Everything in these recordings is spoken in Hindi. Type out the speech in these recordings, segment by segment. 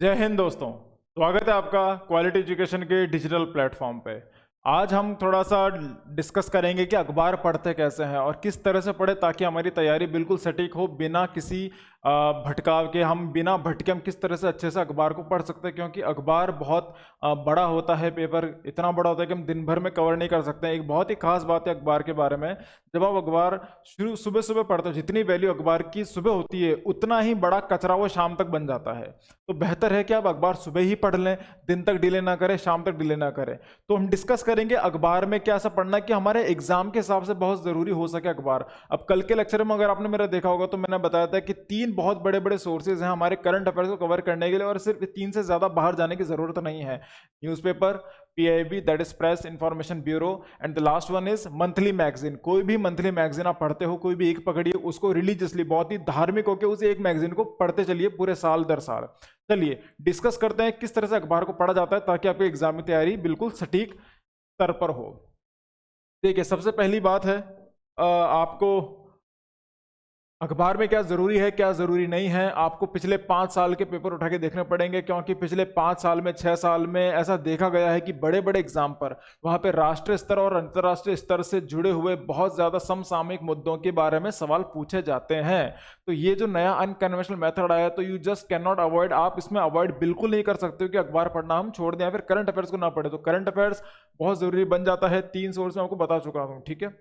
जय हिंद दोस्तों। स्वागत है आपका क्वालिटी एजुकेशन के डिजिटल प्लेटफॉर्म पे। आज हम थोड़ा सा डिस्कस करेंगे कि अखबार पढ़ते कैसे हैं और किस तरह से पढ़े ताकि हमारी तैयारी बिल्कुल सटीक हो, बिना किसी भटकाव के। हम बिना भटके हम किस तरह से अच्छे से अखबार को पढ़ सकते हैं, क्योंकि अखबार बहुत बड़ा होता है। पेपर इतना बड़ा होता है कि हम दिन भर में कवर नहीं कर सकते हैं। एक बहुत ही खास बात है अखबार के बारे में, जब आप अखबार शुरू सुबह सुबह पढ़ते हो, जितनी वैल्यू अखबार की सुबह होती है उतना ही बड़ा कचरा वो शाम तक बन जाता है। तो बेहतर है कि आप अखबार सुबह ही पढ़ लें, दिन तक डिले ना करें, शाम तक डिले ना करें। तो हम डिस्कस करेंगे अखबार में क्या ऐसा पढ़ना है कि हमारे एग्जाम के हिसाब से बहुत जरूरी हो सके अखबार। अब कल के लेक्चर में अगर आपने मेरा देखा होगा तो मैंने बताया था कि 3 बहुत बड़े बड़े सोर्सेज हैं हमारे करंट अफेयर्स को कवर करने के लिए, और सिर्फ 3 से ज्यादा बाहर जाने की जरूरत नहीं है। Newspaper, PIB that is press information bureau, and the last one is monthly magazine. कोई भी मंथली मैगजीन आप पढ़ते हो, कोई भी एक पकड़िए, उसको रिलीजियसली बहुत ही धार्मिक होकर उस एक मैगजीन को पढ़ते चलिए पूरे साल दर साल। चलिए डिस्कस करते हैं किस तरह से अखबार को पढ़ा जाता है ताकि आपकी एग्जाम की तैयारी बिल्कुल सटीक स्तर पर हो। देखिए, सबसे पहली बात है आपको अखबार में क्या जरूरी है क्या जरूरी नहीं है। आपको पिछले 5 साल के पेपर उठा के देखने पड़ेंगे, क्योंकि पिछले 5 साल में 6 साल में ऐसा देखा गया है कि बड़े बड़े एग्जाम पर वहां पे राष्ट्रीय स्तर और अंतर्राष्ट्रीय स्तर से जुड़े हुए बहुत ज्यादा समसामयिक मुद्दों के बारे में सवाल पूछे जाते हैं। तो ये जो नया अनकन्वेंशनल मेथड आया, तो you just can not avoid, आप इसमें अवॉइड बिल्कुल नहीं कर सकते हो कि अखबार पढ़ना हम छोड़ दें या फिर करंट अफेयर्स को ना पढ़े। तो करंट अफेयर्स बहुत जरूरी बन जाता है। 3 सोर्स में आपको बता चुका हूं, ठीक है।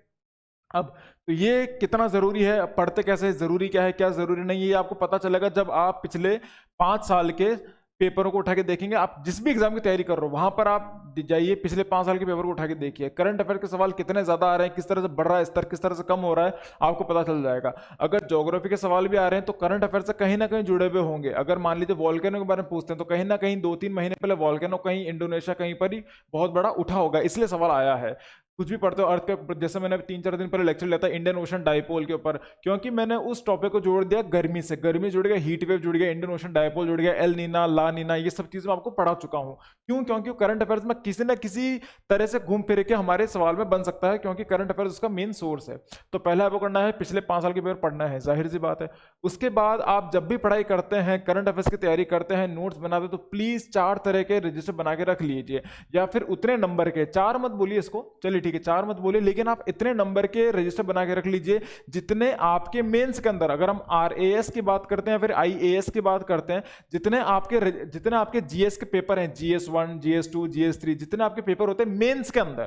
अब तो ये कितना जरूरी है, अब पढ़ते कैसे है, जरूरी क्या है क्या जरूरी नहीं है, ये आपको पता चलेगा जब आप पिछले 5 साल के पेपरों को उठा के देखेंगे। आप जिस भी एग्जाम की तैयारी कर रहे हो वहां पर आप जाइए, पिछले 5 साल के पेपर को उठा के देखिए, करंट अफेयर के सवाल कितने ज्यादा आ रहे हैं, किस तरह से बढ़ रहा है स्तर, किस तरह से कम हो रहा है, आपको पता चल जाएगा। अगर ज्योग्राफी के सवाल भी आ रहे हैं तो करंट अफेयर से कहीं ना कहीं जुड़े हुए होंगे। अगर मान लीजिए वॉल्केनो के बारे में पूछते हैं तो कहीं ना कहीं 2-3 महीने पहले वॉल्केनो कहीं इंडोनेशिया कहीं पर ही बहुत बड़ा उठा होगा, इसलिए सवाल आया है। कुछ भी पढ़ते हो अर्थ के, जैसे मैंने 3-4 दिन पहले लेक्चर लिया था इंडियन ओशन डाइपोल के ऊपर, क्योंकि मैंने उस टॉपिक को जोड़ दिया गर्मी से। गर्मी जुड़ गया, हीट वेव जुड़ गया, इंडियन ओशन डाइपोल जुड़ गया, एल नीना, ला नीना, ये सब चीजें मैं आपको पढ़ा चुका हूं। क्यों? क्योंकि करंट अफेयर्स में किसी ना किसी तरह से घूम फिर के हमारे सवाल में बन सकता है, क्योंकि करंट अफेयर्स उसका मेन सोर्स है। तो पहले आपको करना है पिछले 5 साल के पेपर पढ़ना है, जाहिर सी बात है। उसके बाद आप जब भी पढ़ाई करते हैं, करंट अफेयर्स की तैयारी करते हैं, नोट्स बनाते हैं, तो प्लीज 4 तरह के रजिस्टर बना के रख लीजिए, या फिर उतने नंबर के, 4 मत बोलिए इसको, चलिए ठीक है 4 मत बोलिए, लेकिन आप इतने नंबर के रजिस्टर बना के रख लीजिए जितने आपके मेंस के अंदर, अगर हम आरएएस की बात करते हैं फिर आईएएस की बात करते हैं, जितने आपके जीएस के पेपर हैं, जीएस 1, जीएस 2, जीएस 3, जितने आपके पेपर होते हैं मेंस के अंदर,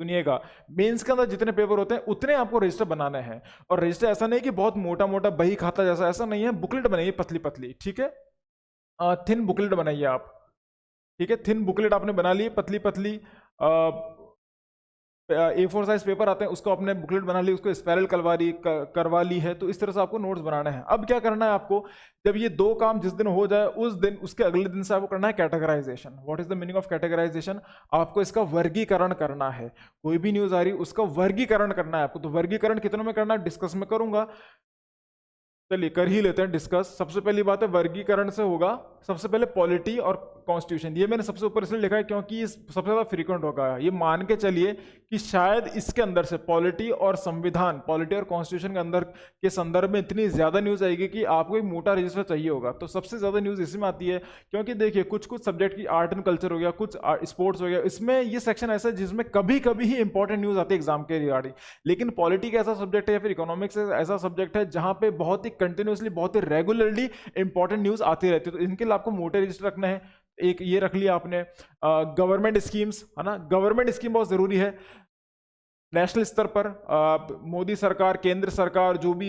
सुनिएगा, मेंस के अंदर जितने पेपर होते हैं उतने आपको रजिस्टर बनाने हैं। और रजिस्टर ऐसा नहीं कि बहुत मोटा मोटा बही खाता जैसा, ऐसा नहीं है, बुकलेट बनाइए पतली पतली, ठीक है। थिन बुकलेट बनाइए आप, ठीक है। थिन बुकलेट आपने बना ली पतली पतली, A4 साइज पेपर आते हैं, उसको आपने बुकलेट बना ली, उसको स्पाइरल करवा ली है। तो इस तरह से आपको नोट्स बनाने हैं। अब क्या करना है आपको, जब ये 2 काम जिस दिन हो जाए उस दिन, उसके अगले दिन से आपको करना है categorization. What is the meaning of categorization? आपको इसका वर्गीकरण करना है। कोई भी न्यूज आ रही उसका वर्गीकरण करना है आपको। तो वर्गीकरण कितनों में करना है डिस्कस में करूंगा, चलिए कर ही लेते हैं डिस्कस। सबसे पहली बात है वर्गीकरण से होगा, सबसे पहले पॉलिटी और कॉन्स्टिट्यूशन। ये मैंने सबसे ऊपर इसलिए लिखा है क्योंकि ये सबसे ज्यादा फ्रीक्वेंट होगा। ये मान के चलिए कि शायद इसके अंदर से पॉलिटी और संविधान, पॉलिटी और कॉन्स्टिट्यूशन के अंदर के संदर्भ में इतनी ज्यादा न्यूज आएगी कि आपको एक मोटा रजिस्टर चाहिए होगा। तो सबसे ज्यादा न्यूज इसी में आती है, क्योंकि देखिए कुछ कुछ सब्जेक्ट की आर्ट एंड कल्चर हो गया, कुछ स्पोर्ट्स हो गया, इसमें ये सेक्शन ऐसा है जिसमें कभी कभी ही इंपॉर्टेंट न्यूज आती है एग्जाम के रिगार्डिंग। लेकिन पॉलिटी का ऐसा सब्जेक्ट है या फिर इकोनॉमिक्स ऐसा सब्जेक्ट है जहां पे बहुत ही कंटिन्यूसली, बहुत ही रेगुलरली इंपॉर्टेंट न्यूज आती रहती है। तो इनके लिए आपको मोटे रजिस्टर रखना है। एक ये रख लिया आपने। गवर्नमेंट स्कीम्स, है ना, गवर्नमेंट स्कीम बहुत जरूरी है। नेशनल स्तर पर मोदी सरकार, केंद्र सरकार, जो भी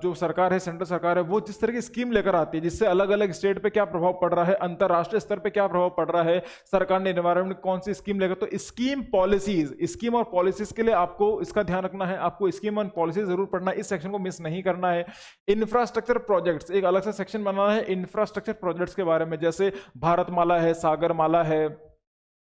जो सरकार है, सेंट्रल सरकार है, वो जिस तरह की स्कीम लेकर आती है जिससे अलग अलग स्टेट पे क्या प्रभाव पड़ रहा है, अंतरराष्ट्रीय स्तर पे क्या प्रभाव पड़ रहा है, सरकार ने एनवायरमेंट में कौन सी स्कीम लेकर, तो स्कीम पॉलिसीज, स्कीम और पॉलिसीज के लिए आपको इसका ध्यान रखना है। आपको स्कीम और पॉलिसी जरूर पढ़ना है, इस सेक्शन को मिस नहीं करना है। इंफ्रास्ट्रक्चर प्रोजेक्ट्स, एक अलग से सेक्शन बनाना है इंफ्रास्ट्रक्चर प्रोजेक्ट्स के बारे में, जैसे भारतमाला है, सागरमाला है,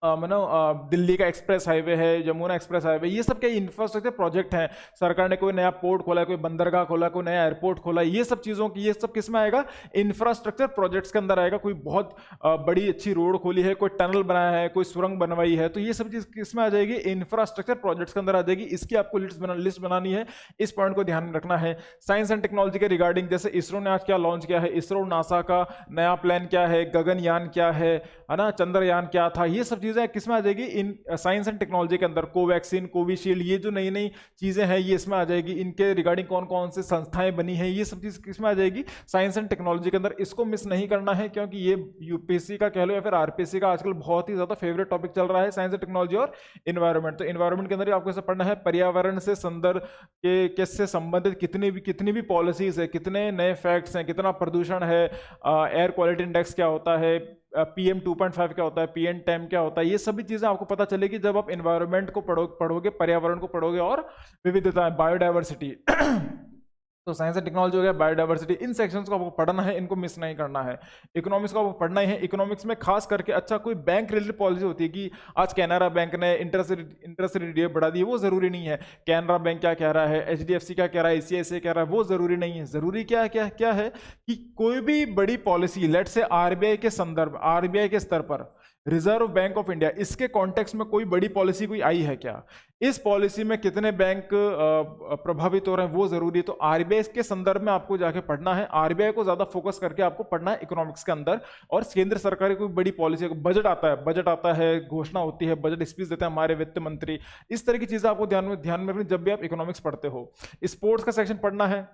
दिल्ली का एक्सप्रेस हाईवे है, यमुना एक्सप्रेस हाईवे, ये सब क्या इंफ्रास्ट्रक्चर प्रोजेक्ट हैं। सरकार ने कोई नया पोर्ट खोला है, कोई बंदरगाह खोला, कोई नया एयरपोर्ट खोला, ये सब चीज़ों की, ये सब किस में आएगा? इंफ्रास्ट्रक्चर प्रोजेक्ट्स के अंदर आएगा। कोई बहुत बड़ी अच्छी रोड खोली है, कोई टनल बनाया है, कोई सुरंग बनवाई है, तो ये सब चीज़ किस में आ जाएगी? इंफ्रास्ट्रक्चर प्रोजेक्ट्स के अंदर आ जाएगी। इसकी आपको लिस्ट बनानी है, इस पॉइंट को ध्यान में रखना है। साइंस एंड टेक्नोलॉजी के रिगार्डिंग, जैसे इसरो ने आज क्या लॉन्च किया है, इसरो नासा का नया प्लान क्या है, गगनयान क्या है ना, चंद्रयान क्या था, ये सब चीजें किसमें आ जाएगी? इन साइंस एंड टेक्नोलॉजी के अंदर। कोवैक्सीन, कोविशील्ड, ये जो नई नई चीजें हैं ये इसमें आ जाएगी। इनके रिगार्डिंग कौन कौन से संस्थाएं बनी हैं, ये सब चीज किसमें आ जाएगी? साइंस एंड टेक्नोलॉजी के अंदर। इसको मिस नहीं करना है, क्योंकि ये यूपीएससी का कह लो या फिर आरपीएससी का आजकल बहुत ही ज्यादा फेवरेट टॉपिक चल रहा है, साइंस एंड टेक्नोलॉजी और इन्वायरमेंट। तो इन्वायरमेंट के अंदर आपको ऐसा पढ़ना है, पर्यावरण से संदर्भ के से संबंधित कितनी भी पॉलिसीज है, कितने नए फैक्ट्स हैं, कितना प्रदूषण है, एयर क्वालिटी इंडेक्स क्या होता है, PM 2.5 क्या होता है, PM 10 क्या होता है, ये सभी चीजें आपको पता चलेगी जब आप इन्वायरमेंट को पढ़ोगे, पर्यावरण को पढ़ोगे और विविधता, बायोडाइवर्सिटी। तो साइंस एंड टेक्नोलॉजी हो गया, बायोडाइवर्सिटी, इन सेक्शंस को आपको पढ़ना है, इनको मिस नहीं करना है। इकोनॉमिक्स को आपको पढ़ना ही है। इकोनॉमिक्स में खास करके अच्छा कोई बैंक रिलेटेड पॉलिसी होती है कि आज कैनरा बैंक ने इंटरेस्ट रेट बढ़ा दी, वो जरूरी नहीं है। कैनरा बैंक क्या कह रहा है, HDFC क्या कह रहा है, ICICI कह रहा है, वो जरूरी नहीं है। जरूरी क्या है कि कोई भी बड़ी पॉलिसी, लेट से RBI के संदर्भ, RBI के स्तर पर, रिजर्व बैंक ऑफ इंडिया, इसके कॉन्टेक्स्ट में कोई बड़ी पॉलिसी कोई आई है क्या, इस पॉलिसी में कितने बैंक प्रभावित हो रहे हैं, वो जरूरी है। तो RBI के संदर्भ में आपको जाके पढ़ना है, RBI को ज्यादा फोकस करके आपको पढ़ना है इकोनॉमिक्स के अंदर। और केंद्र सरकार की कोई बड़ी पॉलिसी, बजट आता है, घोषणा होती है, बजट स्पीच देते हैं हमारे वित्त मंत्री, इस तरह की चीजें आपको ध्यान में रखनी जब भी आप इकोनॉमिक्स पढ़ते हो। स्पोर्ट्स का सेक्शन पढ़ना है।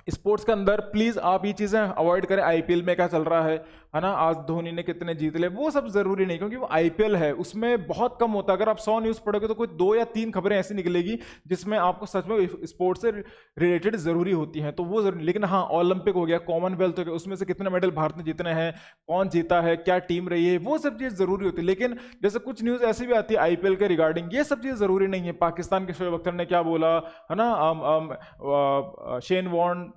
स्पोर्ट्स के अंदर प्लीज आप ये चीजें अवॉइड करें, IPL में क्या चल रहा है ना, आज धोनी ने कितने जीत ले, वो सब जरूरी नहीं, क्योंकि वो IPL है, उसमें बहुत कम होता है। अगर आप 100 न्यूज पढ़ोगे तो कोई 2 या 3 खबरें ऐसी निकलेगी जिसमें आपको सच में स्पोर्ट्स से रिलेटेड जरूरी होती हैं, तो वो जरूरी। लेकिन हाँ, ओलंपिक हो गया, कॉमनवेल्थ हो गया, उसमें से कितने मेडल भारत ने जीतने हैं, कौन जीता है, क्या टीम रही है, वो सब चीज जरूरी होती है। लेकिन जैसे कुछ न्यूज ऐसी भी आती है IPL के रिगार्डिंग, ये सब चीज जरूरी नहीं है। पाकिस्तान के शोएब अख्तर ने क्या बोला है ना, शेन वॉर्न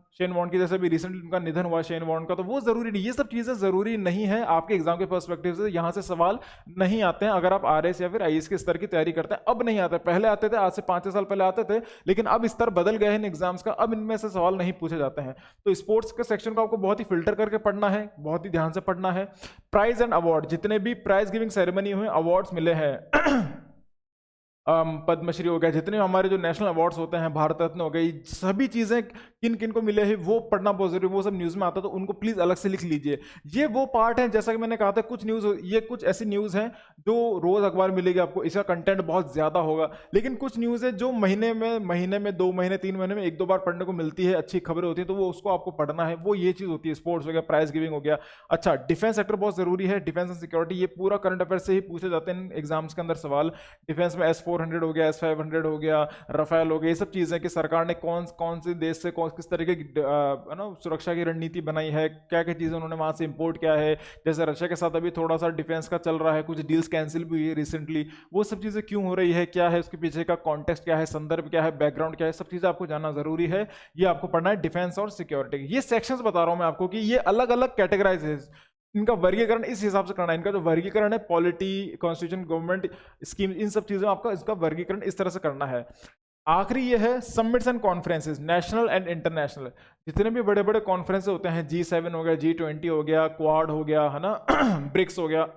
की, जैसे भी रिसेंटली उनका निधन हुआ शेन वॉर्न का, तो वो जरूरी नहीं, ये सब चीजें जरूरी नहीं है। आपके एग्जाम के पर्सपेक्टिव से यहाँ से सवाल नहीं आते हैं अगर आप RS या फिर IAS के स्तर की तैयारी करते हैं। अब नहीं आते, पहले आते थे, आज से 5-6 साल पहले आते थे, लेकिन अब स्तर बदल गए हैं इन एग्जाम्स का, अब इनमें से सवाल नहीं पूछे जाते हैं। तो स्पोर्ट्स के सेक्शन को आपको बहुत ही फिल्टर करके पढ़ना है, बहुत ही ध्यान से पढ़ना है। प्राइज एंड अवार्ड, जितने भी प्राइज गिविंग सेरेमनी हुए, अवार्ड्स मिले हैं, पद्मश्री हो गया, जितने हमारे जो नेशनल अवार्ड्स होते हैं, भारत रत्न हो गई, सभी चीजें किन किन को मिले हैं वो पढ़ना बहुत जरूरी, वो सब न्यूज में आता है, तो उनको प्लीज अलग से लिख लीजिए। ये वो पार्ट है, जैसा कि मैंने कहा था, कुछ न्यूज, ये कुछ ऐसी न्यूज हैं जो रोज अखबार मिलेगी आपको, इसका कंटेंट बहुत ज्यादा होगा। लेकिन कुछ न्यूज है जो महीने में 2 महीने 3 महीने में 1-2 बार पढ़ने को मिलती है, अच्छी खबरें होती है, तो वो उसको आपको पढ़ना है। वो ये चीज होती है, स्पोर्ट्स हो गया, प्राइज गिविंग हो गया। अच्छा, डिफेंस सेक्टर बहुत जरूरी है, डिफेंस एंड सिक्योरिटी, ये पूरा करंट अफेयर से ही पूछे जाते हैं एग्जाम्स के अंदर सवाल। डिफेंस में S-400 हो गया, S-500 हो गया, रफेल हो गया, ये सब चीजें कि सरकार ने कौन से देश से किस तरीके की सुरक्षा की रणनीति बनाई है, क्या क्या चीजें उन्होंने वहां से इंपोर्ट किया है। जैसे रशिया के साथ अभी थोड़ा सा डिफेंस का चल रहा है, कुछ डील्स कैंसिल भी हुई है रिसेंटली, वो सब चीजें क्यों हो रही है, क्या है उसके पीछे का कॉन्टेक्स्ट, क्या है संदर्भ, क्या है बैकग्राउंड, क्या है, सब चीजें आपको जानना जरूरी है। ये आपको पढ़ना है डिफेंस और सिक्योरिटी। ये सेक्शंस बता रहा हूं मैं आपको कि ये अलग अलग कैटेगराइज है, इनका वर्गीकरण इस हिसाब से करना है। इनका जो वर्गीकरण है, पॉलिटी, कॉन्स्टिट्यूशन, गवर्नमेंट स्कीम, इन सब चीजों में आपका इसका वर्गीकरण इस तरह से करना है। आखिरी ये है summits and conferences, national and international, जितने भी बड़े बड़े कॉन्फ्रेंस होते हैं, G7 हो गया, G20 हो गया, क्वाड हो गया, है ना, ब्रिक्स हो गया,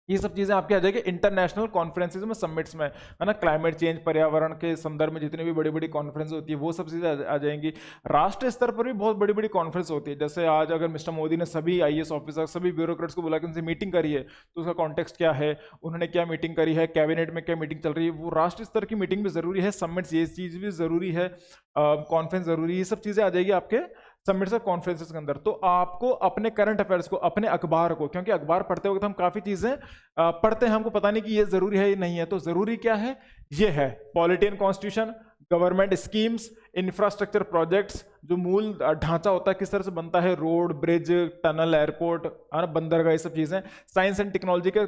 ये सब चीजें आपके आ जाएगी इंटरनेशनल कॉन्फ्रेंसेस में, समिट्स में, है ना। क्लाइमेट चेंज, पर्यावरण के संदर्भ में जितनी भी बड़ी बड़ी कॉन्फ्रेंस होती है, वो सब चीजें आ जाएंगी। राष्ट्रीय स्तर पर भी बहुत बड़ी बड़ी कॉन्फ्रेंस होती है, जैसे आज अगर मिस्टर मोदी ने सभी IAS ऑफिसर, सभी ब्यूरोक्रेट्स को बुला के उनसे मीटिंग करी है, तो उसका कॉन्टेक्स्ट क्या है, उन्होंने क्या मीटिंग करी है, कैबिनेट में क्या मीटिंग चल रही है, वो राष्ट्रीय स्तर की मीटिंग भी जरूरी है। समिट्स, ये चीज भी जरूरी है, कॉन्फ्रेंस जरूरी है, ये सब चीजें आ जाएगी आपके समिट्स और कॉन्फ्रेंसेस के अंदर। तो आपको अपने करंट अफेयर्स को, अपने अखबार को, क्योंकि अखबार पढ़ते वक्त हम काफी चीजें पढ़ते हैं, हमको पता नहीं कि ये जरूरी है या नहीं है, तो जरूरी क्या है, ये है polity and constitution, government schemes, infrastructure projects, जो मूल ढांचा होता है किस तरह से बनता है, रोड, ब्रिज, टनल, एयरपोर्ट, बंदरगाह, ये सब चीजें। साइंस एंड टेक्नोलॉजी के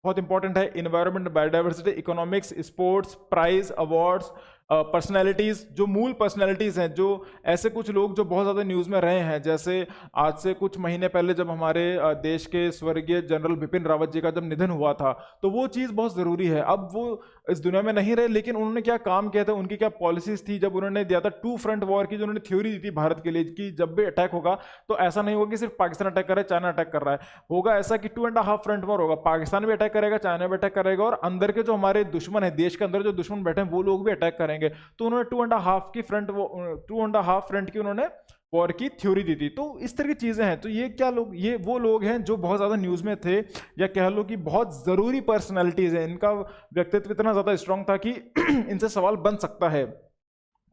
बहुत इंपॉर्टेंट है, environment, biodiversity, economics, sports, prize, awards, personalities, जो मूल पर्सनैलिटीज़ हैं, जो ऐसे कुछ लोग जो बहुत ज़्यादा न्यूज़ में रहे हैं, जैसे आज से कुछ महीने पहले जब हमारे देश के स्वर्गीय जनरल बिपिन रावत जी का जब निधन हुआ था, तो वो चीज़ बहुत ज़रूरी है। अब वो इस दुनिया में नहीं रहे, लेकिन उन्होंने क्या काम किया था, उनकी क्या पॉलिसीज़ थी, जब उन्होंने दिया था टू फ्रंट वॉर की, जो उन्होंने थ्योरी दी थी भारत के लिए कि जब भी अटैक होगा तो ऐसा नहीं होगा कि सिर्फ पाकिस्तान अटैक कर रहा है, चाइना अटैक कर रहा है, होगा ऐसा कि 2.5 फ्रंट वॉर होगा, पाकिस्तान भी अटैक करेगा, चाइना भी अटैक करेगा, और अंदर के जो हमारे दुश्मन है, देश के अंदर जो दुश्मन बैठे हैं, वो लोग भी अटैक करेंगे। तो उन्होंने 2.5 फ्रंट की उन्होंने वॉर की थ्योरी दी थी। तो इस तरह की चीजें हैं। तो ये क्या लोग, ये वो लोग हैं जो बहुत ज्यादा न्यूज में थे, या कह लो कि बहुत जरूरी पर्सनालिटीज हैं, इनका व्यक्तित्व इतना ज्यादा स्ट्रांग था कि इनसे सवाल बन सकता है।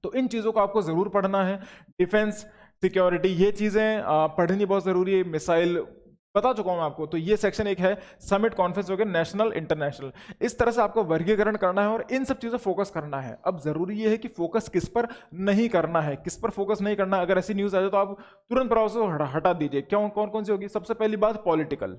तो इन चीजों को आपको जरूर पढ़ना है। डिफेंस, सिक्योरिटी, ये चीजें पढ़नी बहुत जरूरी है। मिसाइल बता चुका हूं मैं आपको। तो ये सेक्शन एक है, समिट, कॉन्फ्रेंस हो गया, नेशनल, इंटरनेशनल। इस तरह से आपको वर्गीकरण करना है और इन सब चीजों फोकस करना है। अब जरूरी ये है कि फोकस किस पर नहीं करना है, किस पर फोकस नहीं करना। अगर ऐसी न्यूज आ जाए तो आप तुरंत प्रभाव से हटा दीजिए। क्यों? कौन कौन सी होगी? सबसे पहली बात पॉलिटिकल,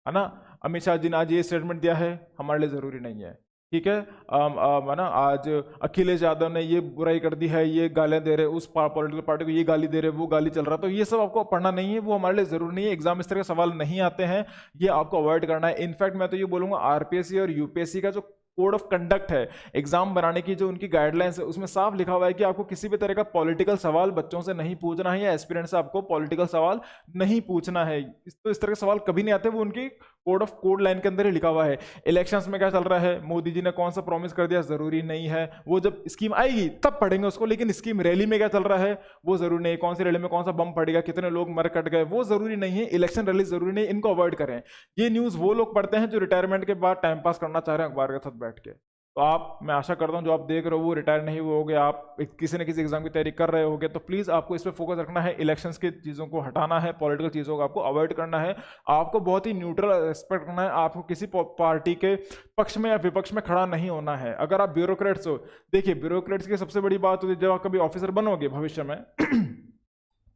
है ना। अमित शाह जी ने आज ये स्टेटमेंट दिया है, हमारे लिए जरूरी नहीं है, ठीक है। है ना, आज अखिलेश यादव ने ये बुराई कर दी है, ये गालियां दे रहे, उस पॉलिटिकल पार्टी को ये गाली दे रहे, वो गाली चल रहा, तो ये सब आपको पढ़ना नहीं है, वो हमारे लिए जरूरी नहीं है। एग्जाम इस तरह के सवाल नहीं आते हैं, ये आपको अवॉइड करना है। इनफैक्ट मैं तो ये बोलूंगा, आरपीएससी और यूपीएससी का जो कोड ऑफ कंडक्ट है, एग्जाम बनाने की जो उनकी गाइडलाइंस है, उसमें साफ लिखा हुआ है कि आपको किसी भी तरह का पॉलिटिकल सवाल बच्चों से नहीं पूछना है, या एस्पिरेंट से आपको पॉलिटिकल सवाल नहीं पूछना है। इस तरह के सवाल कभी नहीं आते, वो उनकी कोड लाइन के अंदर ही लिखा हुआ है। इलेक्शंस में क्या चल रहा है, मोदी जी ने कौन सा प्रॉमिस कर दिया, जरूरी नहीं है। वो जब स्कीम आएगी तब पढ़ेंगे उसको, लेकिन स्कीम रैली में क्या चल रहा है वो जरूरी नहीं है। कौन सी रैली में कौन सा बम पड़ेगा, कितने लोग मर कट गए, वो जरूरी नहीं है। इलेक्शन रैली जरूरी नहीं है, इनको अवॉइड करें। ये न्यूज वो लोग पढ़ते हैं जो रिटायरमेंट के बाद टाइम पास करना चाह रहे हैं अखबार के साथ बैठ के। तो आप, मैं आशा करता हूं जो आप देख रहे हो वो रिटायर नहीं हुए होगे, आप किसी न किसी एग्जाम की तैयारी कर रहे होगे, तो प्लीज आपको इस पर फोकस रखना है। इलेक्शंस की चीजों को हटाना है, पॉलिटिकल चीजों को आपको अवॉइड करना है। आपको बहुत ही न्यूट्रल रेस्पेक्ट करना है, आपको किसी पार्टी के पक्ष में या विपक्ष में खड़ा नहीं होना है। अगर आप ब्यूरोक्रेट्स हो, देखिए ब्यूरोक्रेट्स की सबसे बड़ी बात होती है, जब आप कभी ऑफिसर बनोगे भविष्य में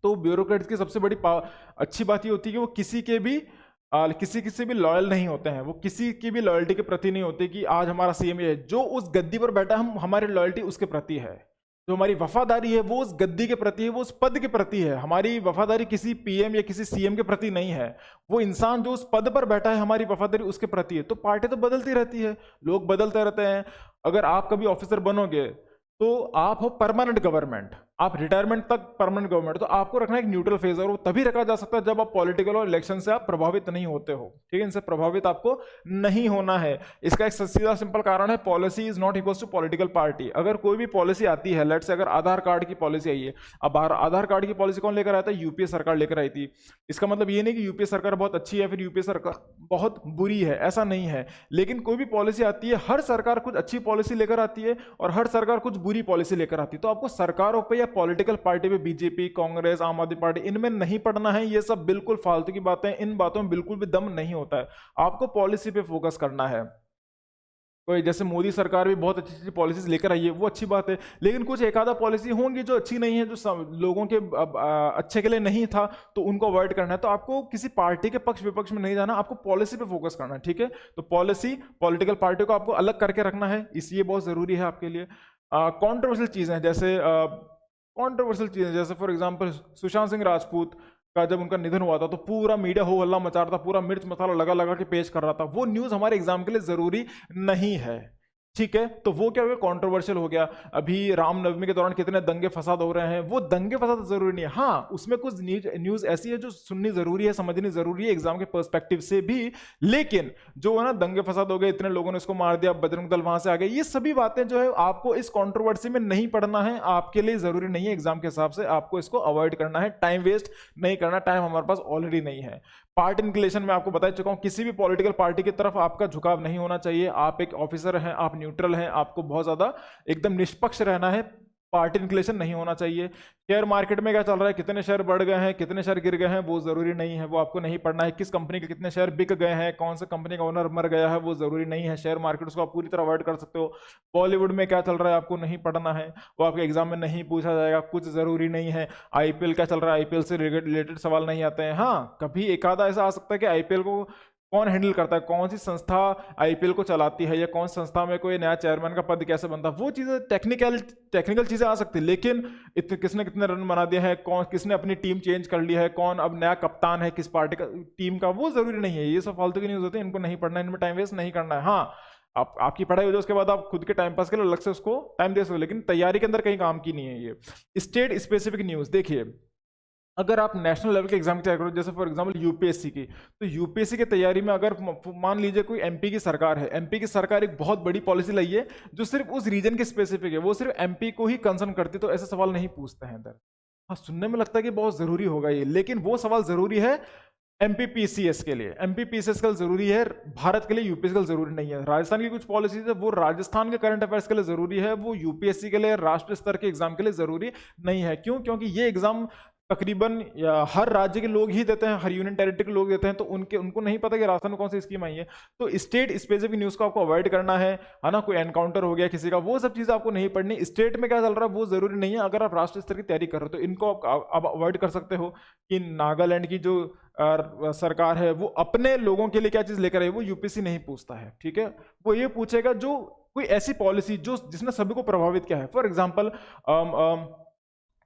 तो ब्यूरोक्रेट्स की सबसे बड़ी अच्छी बात ये होती है कि वो किसी किसी भी लॉयल नहीं होते हैं। वो किसी की भी लॉयल्टी के प्रति नहीं होते कि आज हमारा सीएम ये है, जो उस गद्दी पर बैठा, हम हमारी लॉयल्टी उसके प्रति है। जो हमारी वफादारी है वो उस गद्दी के प्रति है, वो उस पद के प्रति है। हमारी वफादारी किसी पीएम या किसी सीएम के प्रति नहीं है। वो इंसान जो उस पद पर बैठा है, हमारी वफादारी उसके प्रति है। तो पार्टी तो बदलती रहती है, लोग बदलते रहते हैं। अगर आप कभी ऑफिसर बनोगे तो आप हो परमानेंट गवर्नमेंट, आप रिटायरमेंट तक परमानेंट गवर्नमेंट, तो आपको रखना एक न्यूट्रल फेज, और वो तभी रखा जा सकता है जब आप पॉलिटिकल और इलेक्शन से आप प्रभावित नहीं होते हो, ठीक है। इनसे प्रभावित आपको नहीं होना है। इसका एक सीधा सिंपल कारण है, policy is not equal to political party. अगर कोई भी पॉलिसी आती है, लेट्स से अगर आधार कार्ड की पॉलिसी आई है, अब आधार कार्ड की पॉलिसी कौन लेकर आया था? यूपीए सरकार लेकर आई थी। इसका मतलब ये नहीं कि यूपीए सरकार बहुत अच्छी है फिर यूपीए सरकार बहुत बुरी है, ऐसा नहीं है। लेकिन कोई भी पॉलिसी आती है, हर सरकार कुछ अच्छी पॉलिसी लेकर आती है और हर सरकार कुछ बुरी पॉलिसी लेकर आती है। तो आपको सरकारों पे या पॉलिटिकल पार्टी पे, बीजेपी, कांग्रेस, आम आदमी पार्टी, इनमें नहीं पढ़ना है। ये सब बिल्कुल फालतू की बातें, इन बातों में बिल्कुल भी दम नहीं होता है। आपको पॉलिसी पे फोकस करना है। कोई जैसे मोदी सरकार भी बहुत अच्छी अच्छी पॉलिसीज लेकर आई है, वो अच्छी बात है, लेकिन कुछ एक आधा पॉलिसी होंगी जो अच्छी नहीं है, जो लोगों के अच्छे के लिए नहीं था, तो उनको अवॉइड करना है। तो आपको किसी पार्टी के पक्ष विपक्ष में नहीं जाना, आपको पॉलिसी पे फोकस करना है, ठीक है। तो पॉलिसी, पॉलिटिकल पार्टी को आपको अलग करके रखना है, इसलिए बहुत जरूरी है आपके लिए। कॉन्ट्रोवर्शियल चीजें जैसे फॉर एग्जाम्पल सुशांत सिंह राजपूत का जब उनका निधन हुआ था तो पूरा मीडिया हो हल्ला मचा रहा था, पूरा मिर्च मसाला लगा लगा के पेश कर रहा था। वो न्यूज हमारे एग्जाम के लिए जरूरी नहीं है, ठीक है। तो वो क्या हो गया? कंट्रोवर्शियल हो गया। अभी रामनवमी के दौरान कितने दंगे फसाद हो रहे हैं, वो दंगे फसाद जरूरी नहीं है। हाँ, उसमें कुछ न्यूज ऐसी है जो सुननी जरूरी है, समझनी जरूरी है एग्जाम के पर्सपेक्टिव से भी। लेकिन जो है ना, दंगे फसाद हो गए, इतने लोगों ने इसको मार दिया, बजरंग दल वहां से आ गए, ये सभी बातें जो है आपको इस कंट्रोवर्सी में नहीं पढ़ना है, आपके लिए जरूरी नहीं है। एग्जाम के हिसाब से आपको इसको अवॉइड करना है, टाइम वेस्ट नहीं करना। टाइम हमारे पास ऑलरेडी नहीं है। पार्टी इंक्लिनेशन में आपको बता चुका हूं, किसी भी पॉलिटिकल पार्टी की तरफ आपका झुकाव नहीं होना चाहिए। आप एक ऑफिसर हैं, आप न्यूट्रल हैं, आपको बहुत ज्यादा एकदम निष्पक्ष रहना है, पार्टी इंक्लिनेशन नहीं होना चाहिए। शेयर मार्केट में क्या चल रहा है, कितने शेयर बढ़ गए हैं, कितने शेयर गिर गए हैं, वो जरूरी नहीं है, वो आपको नहीं पढ़ना है। किस कंपनी के कितने शेयर बिक गए हैं, कौन सा कंपनी का ओनर मर गया है, वो जरूरी नहीं है। शेयर मार्केट उसको आप पूरी तरह अवॉइड कर सकते हो। बॉलीवुड में क्या चल रहा है आपको नहीं पढ़ना है, वो आपके एग्जाम में नहीं पूछा जाएगा, कुछ जरूरी नहीं है। आईपीएल क्या चल रहा है, आईपीएल से रिलेटेड सवाल नहीं आते हैं। हाँ, कभी एक आधा ऐसा आ सकता है कि आईपीएल को कौन हैंडल करता है, कौन सी संस्था आईपीएल को चलाती है, या कौन सी संस्था में कोई नया चेयरमैन का पद कैसे बनता है, वो चीज़ें टेक्निकल चीज़ें आ सकती है। लेकिन किसने कितने रन बना दिया है, कौन किसने अपनी टीम चेंज कर लिया है, कौन अब नया कप्तान है किस पार्टी का टीम का, वो जरूरी नहीं है। ये सब फालतू की न्यूज़ होती है, इनको नहीं पढ़ना, इनमें टाइम वेस्ट नहीं करना है। हाँ, आपकी पढ़ाई हो जाए उसके बाद आप खुद के टाइम पास के लिए अलग से उसको टाइम दे सकते हो, लेकिन तैयारी के अंदर कहीं काम की नहीं है ये। स्टेट स्पेसिफिक न्यूज़ देखिए, अगर आप नेशनल लेवल के एग्जाम की तैयारी करो, जैसे फॉर एग्जांपल यूपीएससी की, तो यूपीएससी की तैयारी में अगर मान लीजिए कोई एमपी की सरकार है, एमपी की सरकार एक बहुत बड़ी पॉलिसी लाई है जो सिर्फ उस रीजन के स्पेसिफिक है, वो सिर्फ एमपी को ही कंसर्न करती है, तो ऐसे सवाल नहीं पूछते हैं इधर। हाँ, सुनने में लगता है कि बहुत जरूरी होगा ये, लेकिन वो सवाल जरूरी है एमपीपीसीएस के लिए, एमपीपीसीएस का जरूरी है, भारत के लिए यूपीएससी का जरूरी नहीं है। राजस्थान की कुछ पॉलिसीज है वो राजस्थान के करंट अफेयर्स के लिए जरूरी है, वो यूपीएससी के लिए राष्ट्रीय स्तर के एग्जाम के लिए जरूरी नहीं है। क्यों? क्योंकि ये एग्जाम तकरीबन हर राज्य के लोग ही देते हैं, हर यूनियन टेरिटरी के लोग देते हैं, तो उनको नहीं पता कि राजस्थान में कौन सी स्कीम आई है। तो स्टेट स्पेसिफिक न्यूज़ को आपको अवॉइड करना है ना। कोई एनकाउंटर हो गया किसी का, वो सब चीज़ें आपको नहीं पढ़नी। स्टेट में क्या चल रहा है वो जरूरी नहीं है। अगर आप राष्ट्रीय स्तर की तैयारी कर रहे हो तो इनको आप अवॉइड कर सकते हो कि नागालैंड की जो सरकार है वो अपने लोगों के लिए क्या चीज़ लेकर आई, वो यूपीएससी नहीं पूछता है। ठीक है, वो ये पूछेगा जो कोई ऐसी पॉलिसी जो जिसने सभी को प्रभावित किया है। फॉर एग्जाम्पल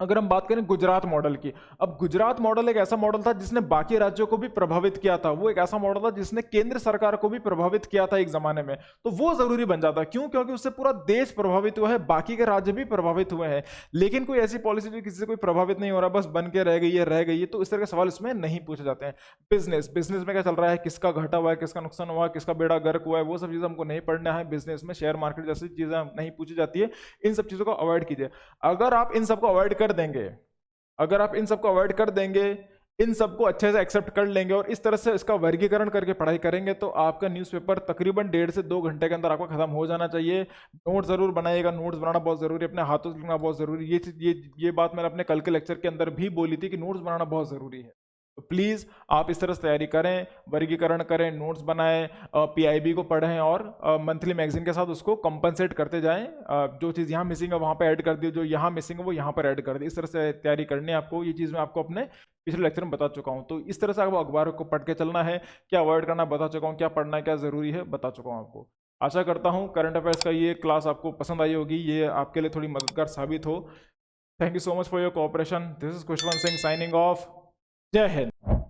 अगर हम बात करें गुजरात मॉडल की, अब गुजरात मॉडल एक ऐसा मॉडल था जिसने बाकी राज्यों को भी प्रभावित किया था, वो एक ऐसा मॉडल था जिसने केंद्र सरकार को भी प्रभावित किया था एक जमाने में, तो वो जरूरी बन जाता है। क्यों? क्योंकि उससे पूरा देश प्रभावित हुआ है, बाकी के राज्य भी प्रभावित हुए हैं। लेकिन कोई ऐसी पॉलिसी जो किसी से कोई प्रभावित नहीं हो रहा, बस बन के रह गई है, तो इस तरह के सवाल इसमें नहीं पूछे जाते हैं। बिजनेस में क्या चल रहा है, किसका घाटा हुआ है, किसका नुकसान हुआ है, किसका बेड़ा गर्क हुआ है, वो सब चीजें हमको नहीं पढ़ना है। बिजनेस में शेयर मार्केट जैसी चीजें नहीं पूछी जाती है, इन सब चीजों को अवॉइड कीजिए। अगर आप इन सबको अवॉइड कर देंगे, इन सबको अच्छे से एक्सेप्ट कर लेंगे और इस तरह से इसका वर्गीकरण करके पढ़ाई करेंगे, तो आपका न्यूज़पेपर तकरीबन 1.5 से 2 घंटे के अंदर आपका खत्म हो जाना चाहिए। नोट जरूर बनाइएगा, नोट्स बनाना बहुत जरूरी है, अपने हाथों से लिखना बहुत जरूरी है। ये बात मैंने अपने कल के लेक्चर के अंदर भी बोली थी कि नोट्स बनाना बहुत जरूरी है। तो प्लीज़ आप इस तरह से तैयारी करें, वर्गीकरण करें, नोट्स बनाएं, पीआईबी को पढ़ें और मंथली मैगजीन के साथ उसको कंपनसेट करते जाएं। जो चीज़ यहाँ मिसिंग है वहाँ पे ऐड कर दी, जो यहाँ मिसिंग है वो यहाँ पर ऐड कर दी। इस तरह से तैयारी करनी है आपको। ये चीज़ मैं आपको अपने पिछले लेक्चर में बता चुका हूँ। तो इस तरह से आपको अखबार को पढ़ के चलना है, क्या अवॉइड करना बता चुका हूँ, क्या पढ़ना है, क्या ज़रूरी है बता चुका हूँ आपको। आशा करता हूँ करंट अफेयर्स का ये क्लास आपको पसंद आई होगी, ये आपके लिए थोड़ी मददगार साबित हो। Thank you so much for your cooperation. This is Khushwant Singh signing off. जय हिंद।